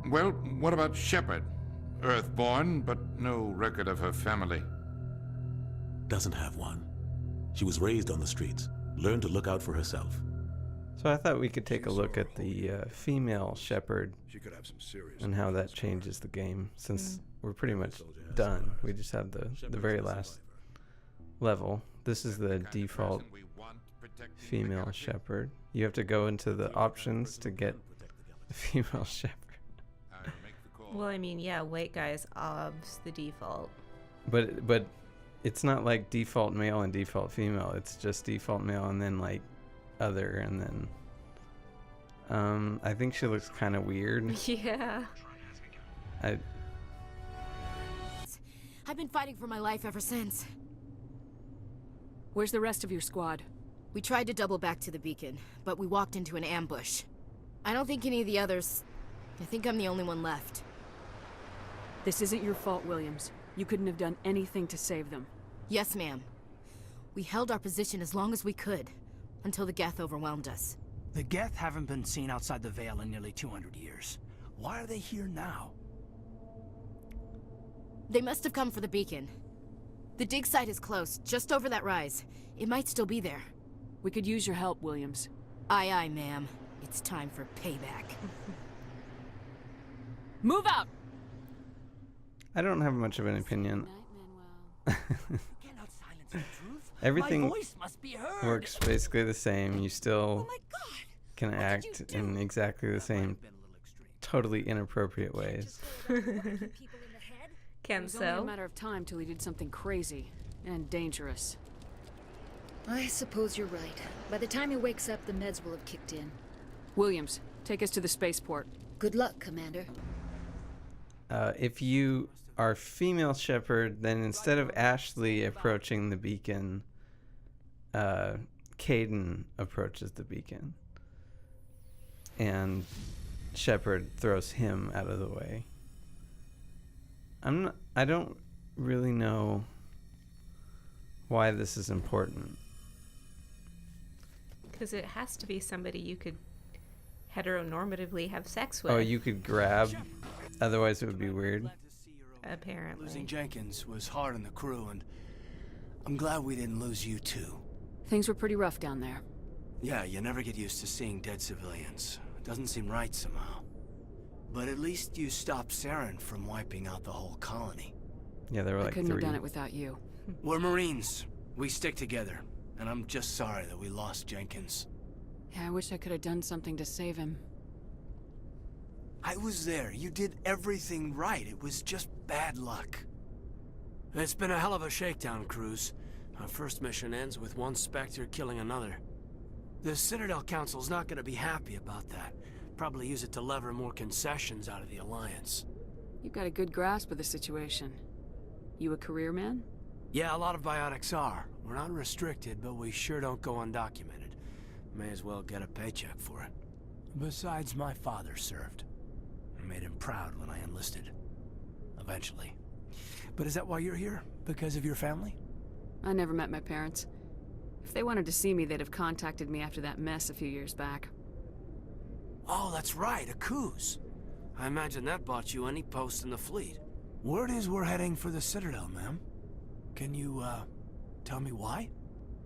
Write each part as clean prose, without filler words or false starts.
Well, what about Shepard? Earthborn, but no record of her family. Doesn't have one. She was raised on the streets, learned to look out for herself. So I thought we could take a look at the female Shepard and how that changes the game, since we're pretty much done. We just have the very last level. This is the default female Shepard. You have to go into the options to get the female Shepard. Well, I mean, yeah, white guys obs the default. But it's not like default male and default female. It's just default male and then like other, and then I think she looks kind of weird. Yeah. I've been fighting for my life ever since. Where's the rest of your squad? We tried to double back to the beacon, but we walked into an ambush. I don't think any of the others... I think I'm the only one left. This isn't your fault, Williams. You couldn't have done anything to save them. Yes, ma'am. We held our position as long as we could, until the Geth overwhelmed us. The Geth haven't been seen outside the Veil in nearly 200 years. Why are they here now? They must have come for the beacon. The dig site is close, just over that rise. It might still be there. We could use your help, Williams. Aye, aye, ma'am. It's time for payback. Move out! I don't have much of an opinion. Everything works basically the same. You still can act in exactly the same, totally inappropriate ways. It was only a matter of time till he did something crazy and dangerous. I suppose you're right. By the time he wakes up, the meds will have kicked in. Williams, take us to the spaceport. Good luck, Commander. If you are female Shepard, then instead of Ashley approaching the beacon, Caden approaches the beacon. And Shepard throws him out of the way. I don't really know why this is important. Because it has to be somebody you could heteronormatively have sex with. Oh, you could grab, otherwise it would be weird. Apparently. Losing Jenkins was hard on the crew, and I'm glad we didn't lose you too. Things were pretty rough down there. Yeah, you never get used to seeing dead civilians. It doesn't seem right somehow. But at least you stopped Saren from wiping out the whole colony. Yeah, there were like I couldn't 3. have done it without you. We're Marines. We stick together. And I'm just sorry that we lost Jenkins. Yeah, I wish I could have done something to save him. I was there. You did everything right. It was just bad luck. It's been a hell of a shakedown, Cruz. Our first mission ends with one Spectre killing another. The Citadel Council's not going to be happy about that. Probably use it to lever more concessions out of the Alliance. You've got a good grasp of the situation. You a career man? Yeah, a lot of biotics are. We're not restricted, but we sure don't go undocumented. May as well get a paycheck for it. Besides, my father served. I made him proud when I enlisted. Eventually. But is that why you're here? Because of your family? I never met my parents. If they wanted to see me, they'd have contacted me after that mess a few years back. Oh, that's right, a Coos. I imagine that bought you any post in the fleet. Word is we're heading for the Citadel, ma'am. Can you, tell me why?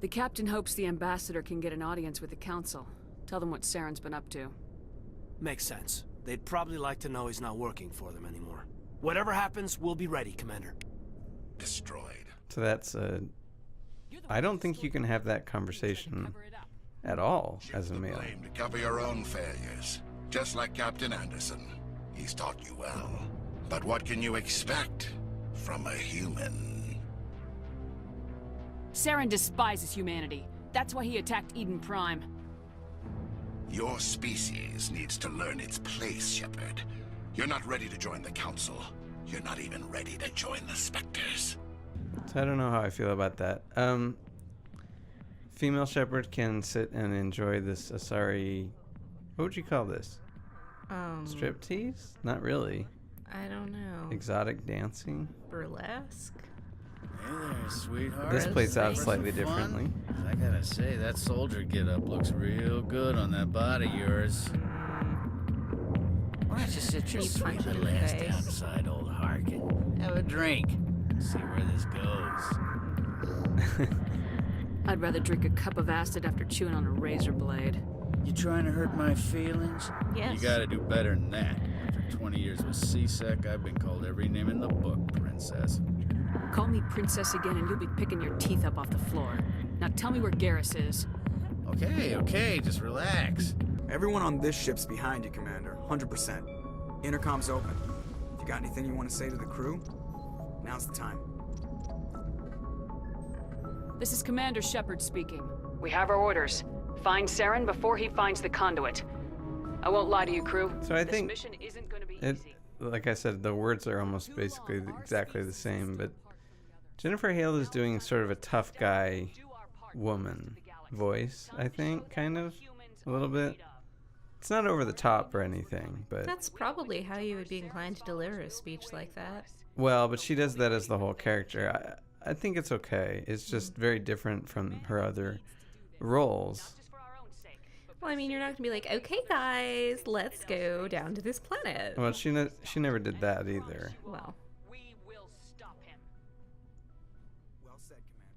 The captain hopes the ambassador can get an audience with the council. Tell them what Saren's been up to. Makes sense. They'd probably like to know he's not working for them anymore. Whatever happens, we'll be ready, Commander. Destroyed. So that's I don't think you can have that conversation at all as a male. Blame to cover your own failures, just like Captain Anderson. He's taught you well. But what can you expect from a human? Saren despises humanity. That's why he attacked Eden Prime. Your species needs to learn its place, Shepard. You're not ready to join the Council. You're not even ready to join the Spectres. So I don't know how I feel about that. Female Shepard can sit and enjoy this Asari... What would you call this? Striptease? Not really. I don't know. Exotic dancing? Burlesque? Hey there, sweetheart. This plays out Ready for slightly some fun? differently. I gotta say, that soldier getup looks real good on that body of yours. Why don't you sit your You sweet punch little him in the ass face. down beside old Harkin? Have a drink. See where this goes. I'd rather drink a cup of acid after chewing on a razor blade. You trying to hurt my feelings? Yes. You gotta do better than that. After 20 years with C-Sec, I've been called every name in the book, princess. Call me princess again and you'll be picking your teeth up off the floor. Now tell me where Garrus is. Okay, just relax. Everyone on this ship's behind you, Commander. 100%. Intercom's open. If you got anything you want to say to the crew, now's the time. This is Commander Shepard speaking. We have our orders. Find Saren before he finds the conduit. I won't lie to you, crew. So I this think mission isn't going to be it, easy. like I said, the words are almost basically exactly the same, but Jennifer Hale is doing sort of a tough guy woman voice, I think, kind of, a little bit. It's not over the top or anything, but... That's probably how you would be inclined to deliver a speech like that. Well, but she does that as the whole character. I think it's okay. It's just very different from her other roles. Well, I mean, you're not going to be like, okay, guys, let's go down to this planet. Well, she never did that either. Well,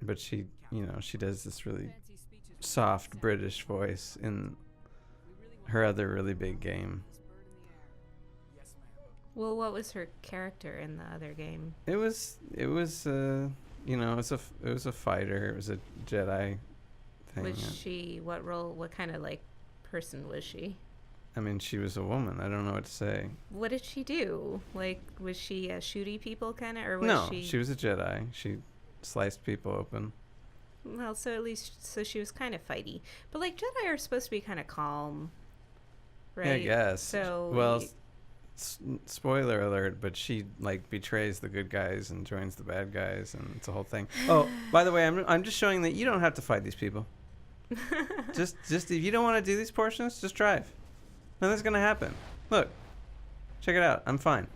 But she, you know, she does this really soft British voice in her other really big game. well, what was her character in the other game? It was you know, it was a fighter. It was a Jedi thing. Was she, what role, what kind of, like, person was she? I mean, she was a woman. I don't know what to say. What did she do? Like, was she a shooty people kind of, or was No, she... she was a Jedi. She sliced people open. Well, so at least, so she was kind of fighty. But, like, Jedi are supposed to be kind of calm, right? Yeah, I guess. So... Well, spoiler alert, but she, like, betrays the good guys and joins the bad guys, and it's a whole thing. Oh, by the way, I'm just showing that you don't have to fight these people. just if you don't want to do these portions, just drive. Nothing's gonna happen. Look, check it out. I'm fine.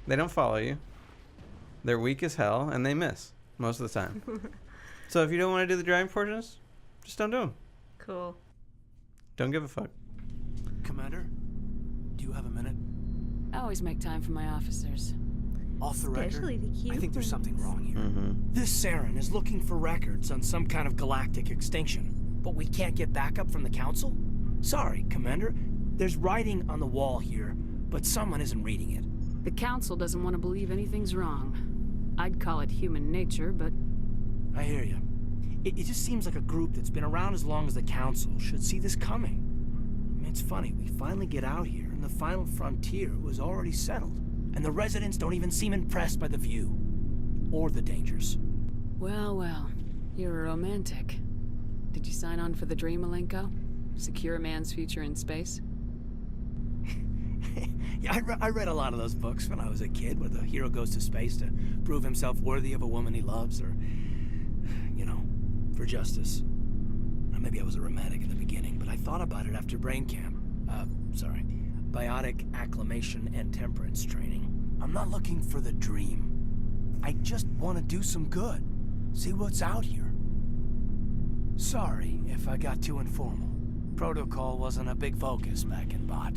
They don't follow you. They're weak as hell, and they miss most of the time. So if you don't want to do the driving portions, just don't do them. Cool. Don't give a fuck. Commander, do you have a minute? I always make time for my officers. Off the record, Especially the cute I think there's something ones. wrong here. Mm-hmm. This Saren is looking for records on some kind of galactic extinction, but we can't get backup from the Council? Sorry, Commander. There's writing on the wall here, but someone isn't reading it. The Council doesn't want to believe anything's wrong. I'd call it human nature, but... I hear you. It just seems like a group that's been around as long as the Council should see this coming. I mean, it's funny, we finally get out here, and the final frontier was already settled. And the residents don't even seem impressed by the view. Or the dangers. Well, you're a romantic. Did you sign on for the dream, Malenko? Secure a man's future in space? Yeah, I read a lot of those books when I was a kid, where the hero goes to space to prove himself worthy of a woman he loves, or, you know, for justice. Or maybe I was a romantic in the beginning, but I thought about it after brain camp. Biotic acclimation and temperance training. I'm not looking for the dream. I just want to do some good. See what's out here. Sorry if I got too informal. Protocol wasn't a big focus back in Bot.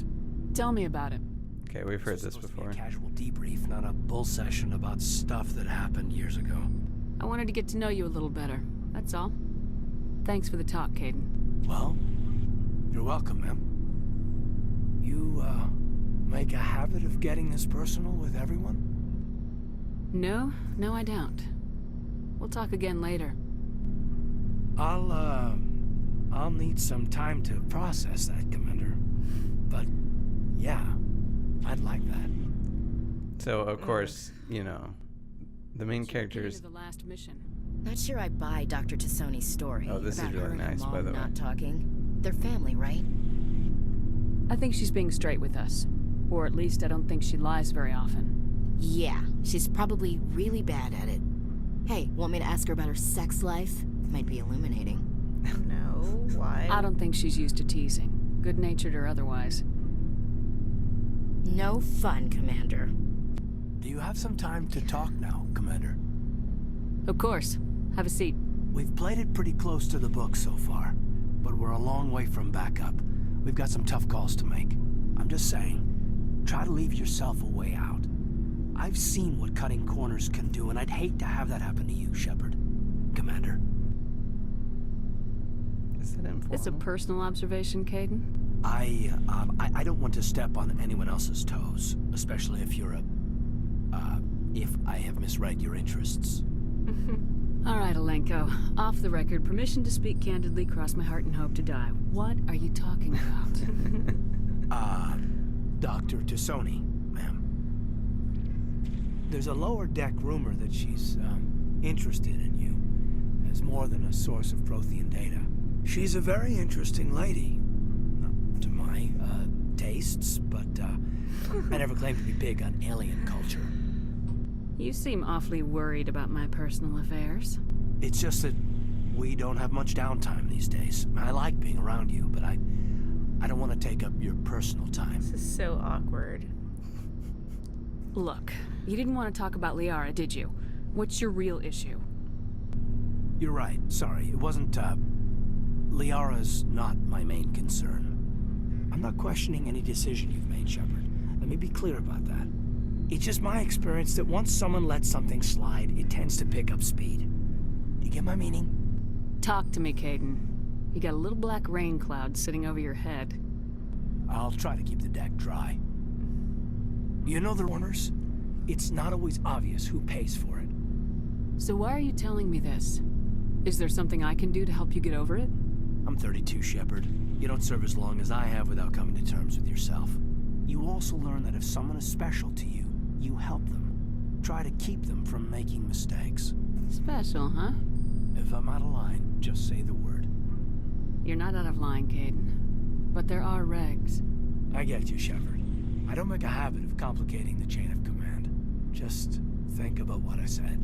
Tell me about it. Okay, we've heard this Supposed to be before. a casual debrief, not a bull session about stuff that happened years ago. I wanted to get to know you a little better, that's all. Thanks for the talk, Caden. Well, you're welcome, ma'am. You, make a habit of getting this personal with everyone? No, I don't. We'll talk again later. I'll need some time to process that, Commander. But, yeah, I'd like that. So, of course, you know, the main characters... The last mission. Not sure I buy Dr. Tassoni's story Oh, this is about really her and her nice, by mom the way. not talking. They're family, right? I think she's being straight with us. Or at least I don't think she lies very often. Yeah, she's probably really bad at it. Hey, want me to ask her about her sex life? Might be illuminating. No, why? I don't think she's used to teasing, good-natured or otherwise. No fun, Commander. Do you have some time to talk now, Commander? Of course. Have a seat. We've played it pretty close to the book so far, but we're a long way from backup. We've got some tough calls to make. I'm just saying, Try to leave yourself a way out. I've seen what cutting corners can do, and I'd hate to have that happen to you, Shepard. Commander. Is that informal? It's a personal observation, Caden. I don't want to step on anyone else's toes, especially if you're if I have misread your interests. All right, Alenko. Off the record, permission to speak candidly, cross my heart and hope to die. What are you talking about? Dr. Tassoni, ma'am. There's a lower deck rumor that she's, interested in you as more than a source of Prothean data. She's a very interesting lady. Not to my, tastes, but, I never claimed to be big on alien culture. You seem awfully worried about my personal affairs. It's just that we don't have much downtime these days. I like being around you, but I don't want to take up your personal time. This is so awkward. Look, you didn't want to talk about Liara, did you? What's your real issue? You're right. Sorry. It wasn't, Liara's not my main concern. I'm not questioning any decision you've made, Shepard. Let me be clear about that. It's just my experience that once someone lets something slide, it tends to pick up speed. You get my meaning? Talk to me, Caden. You got a little black rain cloud sitting over your head. I'll try to keep the deck dry. You know the runners? It's not always obvious who pays for it. So why are you telling me this? Is there something I can do to help you get over it? I'm 32, Shepard. You don't serve as long as I have without coming to terms with yourself. You also learn that if someone is special to you, you help them. Try to keep them from making mistakes. Special, huh? If I'm out of line, just say the word. You're not out of line, Caden. But there are regs. I get you, Shepard. I don't make a habit of complicating the chain of command. Just think about what I said.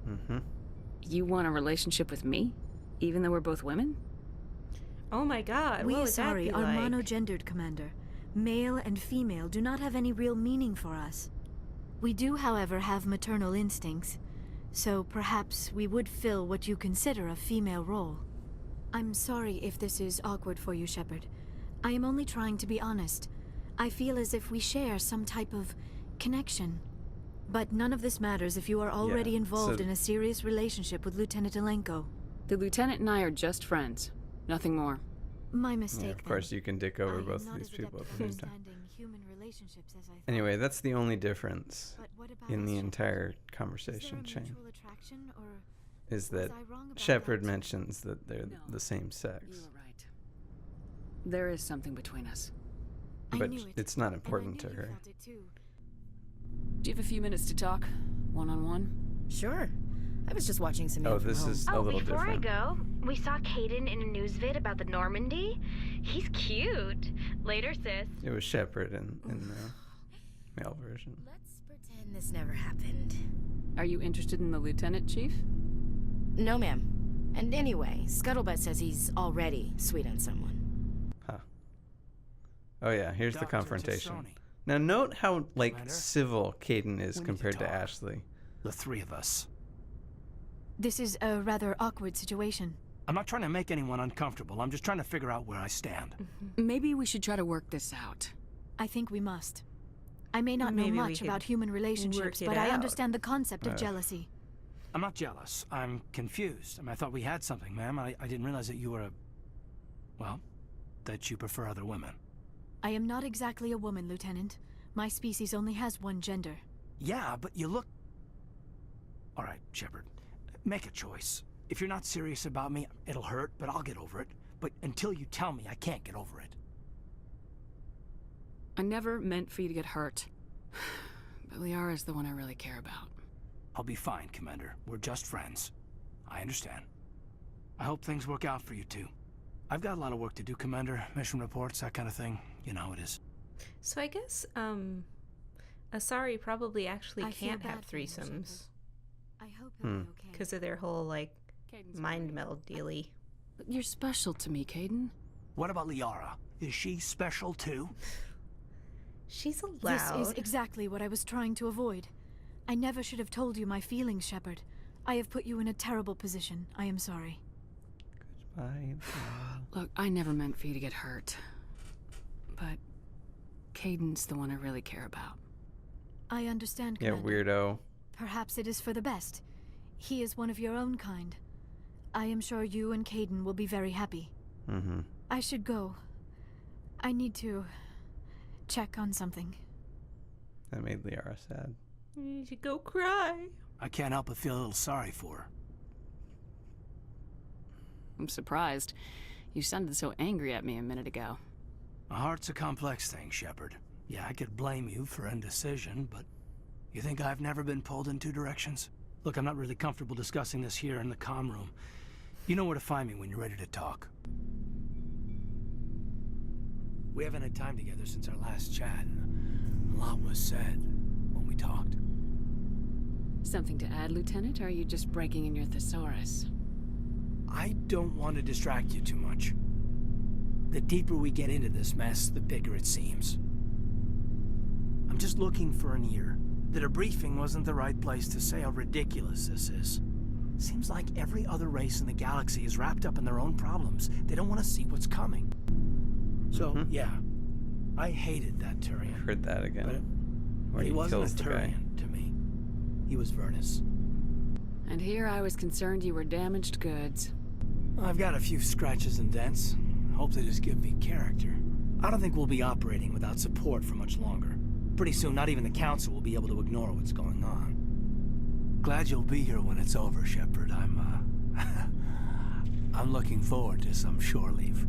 Mm-hmm. You want a relationship with me? Even though we're both women? Oh my god, We what would that Asari be are like? monogendered, Commander. Male and female do not have any real meaning for us. We do, however, have maternal instincts, so perhaps we would fill what you consider a female role. I'm sorry if this is awkward for you, Shepard. I am only trying to be honest. I feel as if we share some type of connection. But none of this matters if you are already involved in a serious relationship with Lieutenant Alenko. The lieutenant and I are just friends. Nothing more. My mistake. Yeah, of course, you can dick over I am both of not these as people at adept the at same time. understanding human relationships as I thought. Anyway, that's the only difference But what about in us, the Shepard? entire Is there conversation a chain. mutual attraction, or Is that was I wrong about Shepard that? mentions that they're No, the same You sex, were right. There is something between us. I but knew it, it's not and I important knew to you her. felt it too. Do you have a few minutes to talk? One-on-one? Sure. I was just watching some Oh, from this home. is a little before different. I go, we saw Caden in a news vid about the Normandy. He's cute. Later, sis. It was Shepard in the male version. Let's pretend this never happened. Are you interested in the lieutenant, Chief? No, ma'am. And anyway, Scuttlebutt says he's already sweet on someone. Huh. Oh yeah, here's the Dr. confrontation. Tassoni. Now note how Commander? civil Caden is We need to compared to talk. Ashley. The three of us. This is a rather awkward situation. I'm not trying to make anyone uncomfortable. I'm just trying to figure out where I stand. Maybe we should try to work this out. I think we must. I may not know Maybe we much could about human relationships, it but I out. understand the concept of jealousy. I'm not jealous. I'm confused. I thought we had something, ma'am. I didn't realize that you were a... Well, that you prefer other women. I am not exactly a woman, Lieutenant. My species only has one gender. Yeah, but you look... All right, Shepard. Make a choice. If you're not serious about me, it'll hurt, but I'll get over it. But until you tell me, I can't get over it. I never meant for you to get hurt. But Liara's the one I really care about. I'll be fine, Commander. We're just friends. I understand. I hope things work out for you two. I've got a lot of work to do, Commander. Mission reports, that kind of thing. You know how it is. So I guess, Asari probably actually I feel can't have bad for you, threesomes Shepard. I hope he'll be okay. because of their whole, like, mind meld dealy. But you're special to me, Caden. What about Liara? Is she special too? She's allowed. This is exactly what I was trying to avoid. I never should have told you my feelings, Shepard. I have put you in a terrible position. I am sorry. Goodbye. Look, I never meant for you to get hurt. But Caden's the one I really care about. I understand, Yeah, Commander. weirdo. Perhaps it is for the best. He is one of your own kind. I am sure you and Caden will be very happy. Mm-hmm. I should go. I need to check on something. That made Liara sad. You should go cry. I can't help but feel a little sorry for her. I'm surprised. You sounded so angry at me a minute ago. A heart's a complex thing, Shepard. Yeah, I could blame you for indecision, but you think I've never been pulled in two directions? Look, I'm not really comfortable discussing this here in the comm room. You know where to find me when you're ready to talk. We haven't had time together since our last chat. A lot was said when we talked. Something to add, Lieutenant, or are you just breaking in your thesaurus? I don't want to distract you too much. The deeper we get into this mess, the bigger it seems. I'm just looking for an ear. The debriefing wasn't the right place to say how ridiculous this is. Seems like every other race in the galaxy is wrapped up in their own problems. They don't want to see what's coming. So, yeah, I hated that Turian. Heard that again. But he wasn't a Turian to me. He was Vernus. And here I was concerned you were damaged goods. I've got a few scratches and dents. Hope they just give me character. I don't think we'll be operating without support for much longer. Pretty soon, not even the Council will be able to ignore what's going on. Glad you'll be here when it's over, Shepard. I'm looking forward to some shore leave.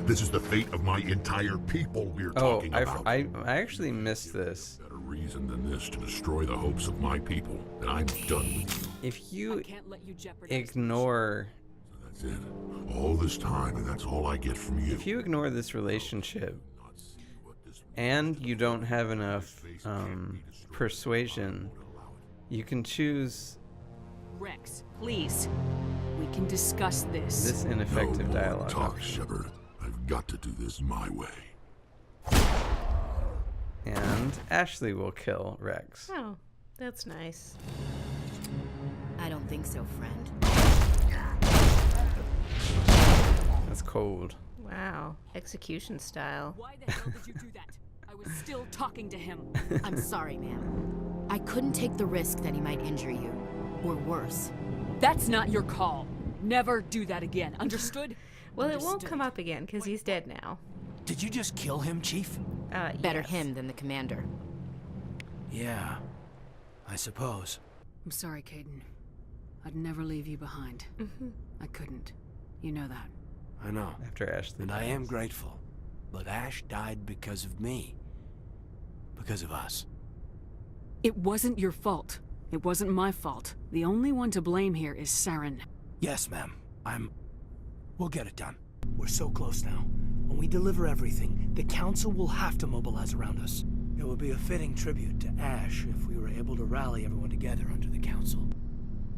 This is the fate of my entire people we're talking about. I actually missed this. Better reason than this to destroy the hopes of my people, and I'm done with you. If you ignore... That's it. All this time, and that's all I get from you. If you ignore this relationship, and you don't have enough persuasion, you can choose... Rex, please. We can discuss this. This ineffective dialogue. Talk, Shepard. I've got to do this my way. And Ashley will kill Rex. Oh, that's nice. I don't think so, friend. That's cold. Wow, execution style. Why the hell did you do that? I was still talking to him. I'm sorry, ma'am. I couldn't take the risk that he might injure you. Or worse. That's not your call. Never do that again. Understood? Well, it won't come up again because he's dead now. Did you just kill him, Chief? Better him than the commander. Yeah, I suppose. I'm sorry, Caden. I'd never leave you behind. I couldn't. You know that. I know. After Ashley And dies. I am grateful. But Ash died because of me. Because of us. It wasn't your fault. It wasn't my fault. The only one to blame here is Saren. Yes, ma'am. We'll get it done. We're so close now. When we deliver everything, the Council will have to mobilize around us. It would be a fitting tribute to Ash if we were able to rally everyone together under the Council.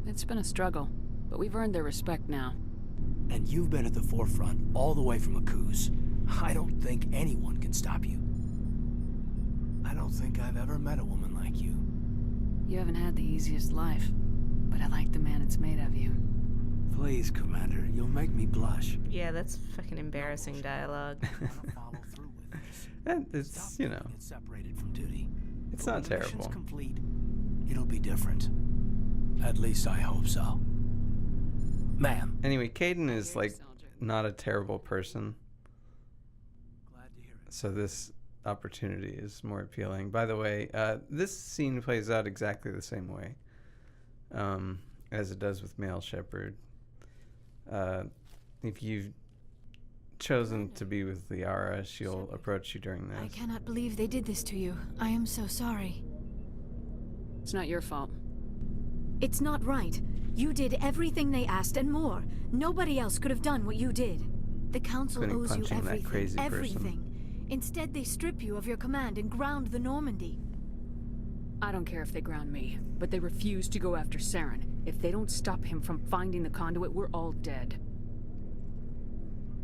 It's been a struggle, but we've earned their respect now. And you've been at the forefront all the way from Akuz. I don't think anyone can stop you. I don't think I've ever met a woman like you. You haven't had the easiest life, but I like the man it's made of you. Please, Commander, you'll make me blush. Yeah, that's fucking embarrassing dialogue. And it's, you know, separated from duty. It's not terrible. Complete, it'll be different. At least I hope so. Ma'am. Anyway, Caden is like not a terrible person. So this opportunity is more appealing. By the way, this scene plays out exactly the same way as it does with male Shepard. If you've chosen to be with Liara, she'll approach you during this. I cannot believe they did this to you. I am so sorry. It's not your fault. It's not right. You did everything they asked and more. Nobody else could have done what you did. The Council Including owes you punching that everything. crazy person. Everything. Instead, they strip you of your command and ground the Normandy. I don't care if they ground me, but they refuse to go after Saren. If they don't stop him from finding the conduit, we're all dead.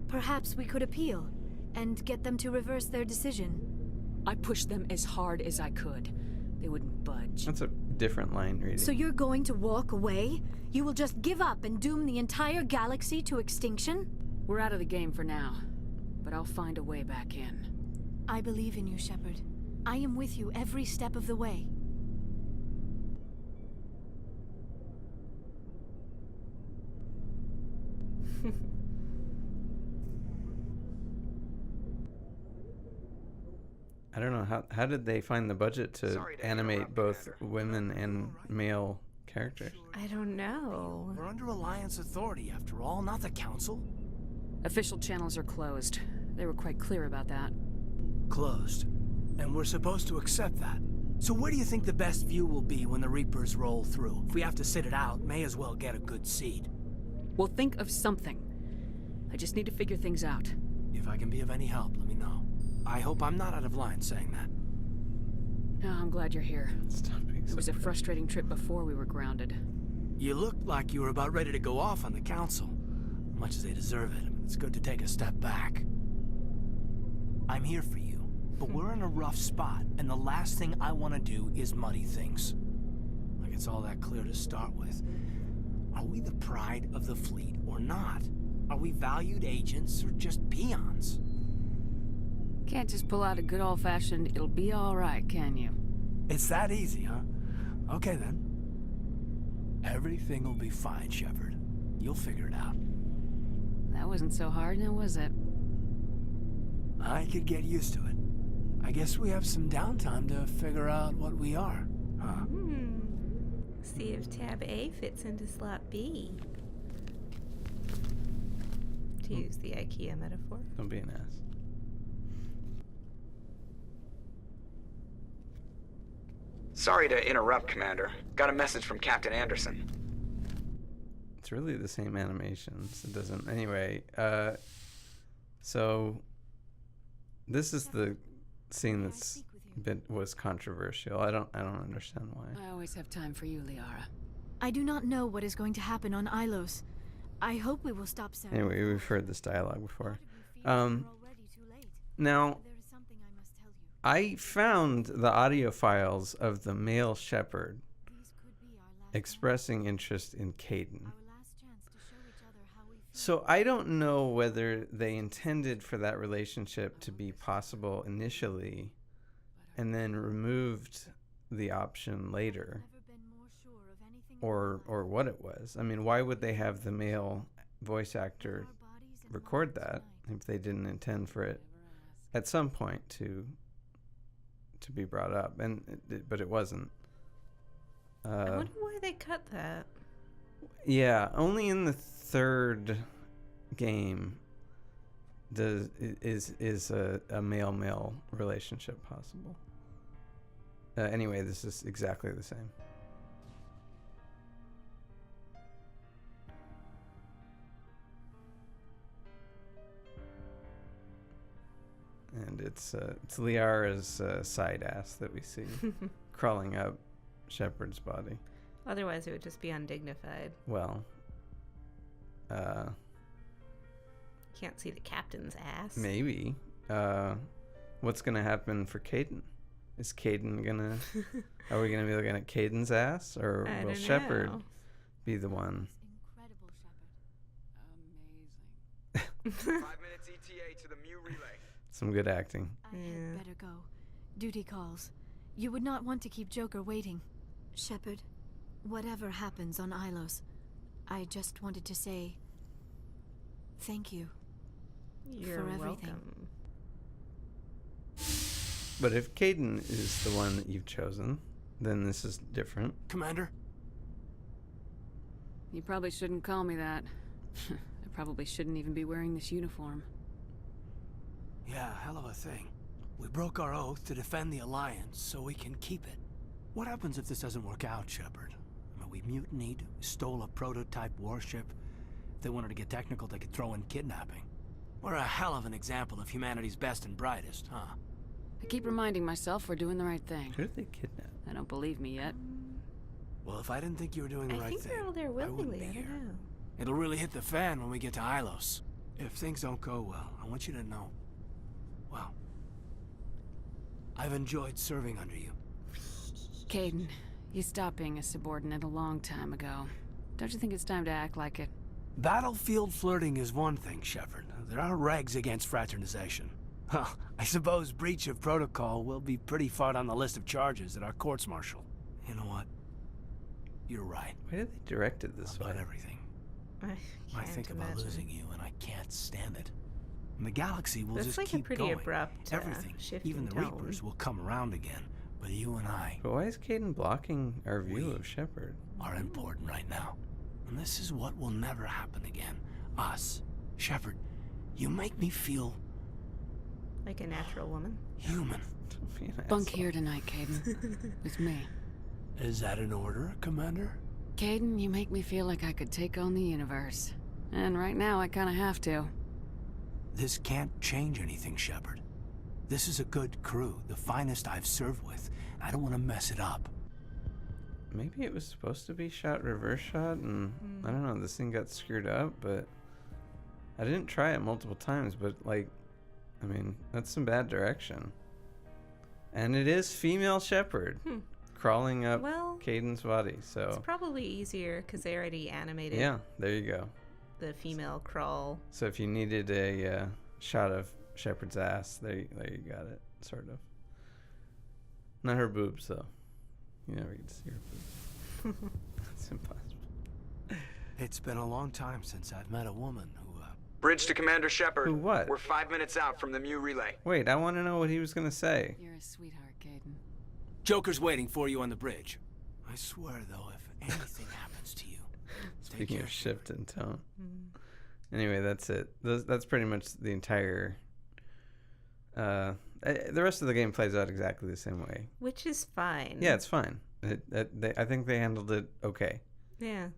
Perhaps we could appeal and get them to reverse their decision. I pushed them as hard as I could. They wouldn't budge. That's a different line reading. So you're going to walk away? You will just give up and doom the entire galaxy to extinction? We're out of the game for now, but I'll find a way back in. I believe in you, Shepard. I am with you every step of the way. I don't know, how did they find the budget to animate both women and male characters? I don't know. We're under Alliance authority, after all, not the Council. Official channels are closed. They were quite clear about that. Closed. And we're supposed to accept that. So where do you think the best view will be when the Reapers roll through? If we have to sit it out, may as well get a good seat. We'll think of something. I just need to figure things out. If I can be of any help, let me know. I hope I'm not out of line saying that. No, I'm glad you're here. Stop being so It was a proud. frustrating trip before we were grounded. You looked like you were about ready to go off on the Council. Much as they deserve it, it's good to take a step back. I'm here for you, but we're in a rough spot, and the last thing I want to do is muddy things. Like it's all that clear to start with. Are we the pride of the fleet or not? Are we valued agents or just peons? Can't just pull out a good old-fashioned, it'll be all right, can you? It's that easy, huh? Okay, then. Everything will be fine, Shepard. You'll figure it out. That wasn't so hard, now was it? I could get used to it. I guess we have some downtime to figure out what we are, huh? See if tab A fits into slot B. To use the IKEA metaphor. Don't be an ass. Sorry to interrupt, Commander. Got a message from Captain Anderson. It's really the same animations. It doesn't. Anyway, so this is the scene that's was controversial. I don't understand why. I always have time for you, Liara. I do not know what is going to happen on Ilos. I hope we will stop soon. Anyway, we've heard this dialogue before. Now, I found the audio files of the male Shepard expressing interest in Kaidan. So I don't know whether they intended for that relationship to be possible initially and then removed the option later, or what it was. I mean, why would they have the male voice actor record that if they didn't intend for it at some point to be brought up? But it wasn't. I wonder why they cut that. Yeah, only in the third game is a male-male relationship possible. Anyway, this is exactly the same. And it's Liara's side ass that we see crawling up Shepard's body. Otherwise, it would just be undignified. Well, can't see the captain's ass. Maybe. What's gonna happen for Kaidan? Is Kaidan gonna? Are we gonna be looking at Kaidan's ass, or will Shepard be the one? Incredible, Amazing. 5 minutes ETA to the Mu relay. Some good acting. I had better go. Duty calls. You would not want to keep Joker waiting. Shepard, whatever happens on Ilos, I just wanted to say thank you. You're for everything. welcome. But if Kaidan is the one that you've chosen, then this is different. Commander? You probably shouldn't call me that. I probably shouldn't even be wearing this uniform. Yeah, hell of a thing. We broke our oath to defend the Alliance, so we can keep it. What happens if this doesn't work out, Shepard? I mean, we mutinied, stole a prototype warship. If they wanted to get technical, they could throw in kidnapping. We're a hell of an example of humanity's best and brightest, huh? I keep reminding myself we're doing the right thing. Who did they kidnap? I don't believe me yet. Well, if I didn't think you were doing the I right think thing, they're all there I wouldn't willingly. be I here. don't know. It'll really hit the fan when we get to Ilos. If things don't go well, I want you to know. Well, I've enjoyed serving under you. Kaidan, you stopped being a subordinate a long time ago. Don't you think it's time to act like it? Battlefield flirting is one thing, Shepard. There are regs against fraternization. Well, I suppose breach of protocol will be pretty far down the list of charges at our courts-martial. You know what? You're right. Why did they direct it this way? About everything. I I think can't about imagine. losing you, and I can't stand it. And the galaxy will That's just like a keep pretty going. abrupt, Everything, shift even in the tone. Reapers, will come around again. But you and I But why is Caden blocking our view of Shepard? are important right now. And this is what will never happen again. Us. Shepard, you make me feel Like a natural woman. human. Bunk here tonight, Caden. With me. Is that an order, Commander? Caden, you make me feel like I could take on the universe. And right now, I kinda have to. This can't change anything, Shepard. This is a good crew, the finest I've served with. I don't want to mess it up. Maybe it was supposed to be shot reverse shot, and I don't know, this thing got screwed up, but I didn't try it multiple times, but like, I mean, that's some bad direction. And it is female Shepard crawling up Caden's body, so. It's probably easier because they already animated Yeah, there you go. the female crawl. So if you needed a shot of Shepard's ass, there you got it, sort of. Not her boobs, though. You never get to see her boobs. It's impossible. It's been a long time since I've met a woman who, Bridge to Commander Shepard. Who what? We're 5 minutes out from the Mew relay. Wait, I want to know what he was going to say. You're a sweetheart, Caden. Joker's waiting for you on the bridge. I swear, though, if anything happens to you, Speaking of shift in tone. Anyway, that's it. That's pretty much the entire... the rest of the game plays out exactly the same way. Which is fine. Yeah, it's fine. I think they handled it okay. Yeah.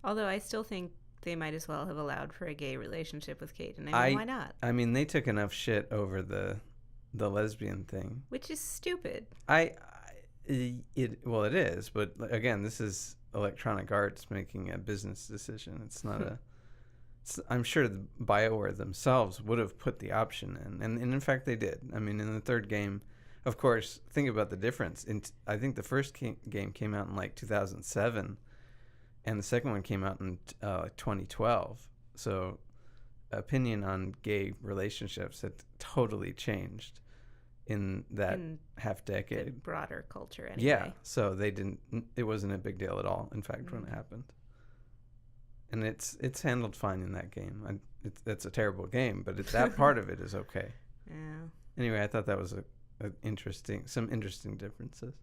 Although I still think they might as well have allowed for a gay relationship with Caden. I mean, why not? I mean, they took enough shit over the lesbian thing. Which is stupid. It is, but again, this is Electronic Arts making a business decision. It's not a... I'm sure the BioWare themselves would have put the option in, and in fact they did. I mean, in the third game, of course, think about the difference. I think the first game came out in like 2007, and the second one came out in 2012. So opinion on gay relationships had totally changed in that half decade. The broader culture, anyway. Yeah, so it wasn't a big deal at all, in fact, when it happened. And it's handled fine in that game. It's a terrible game, but that part of it is okay. Yeah. Anyway, I thought that was some interesting differences.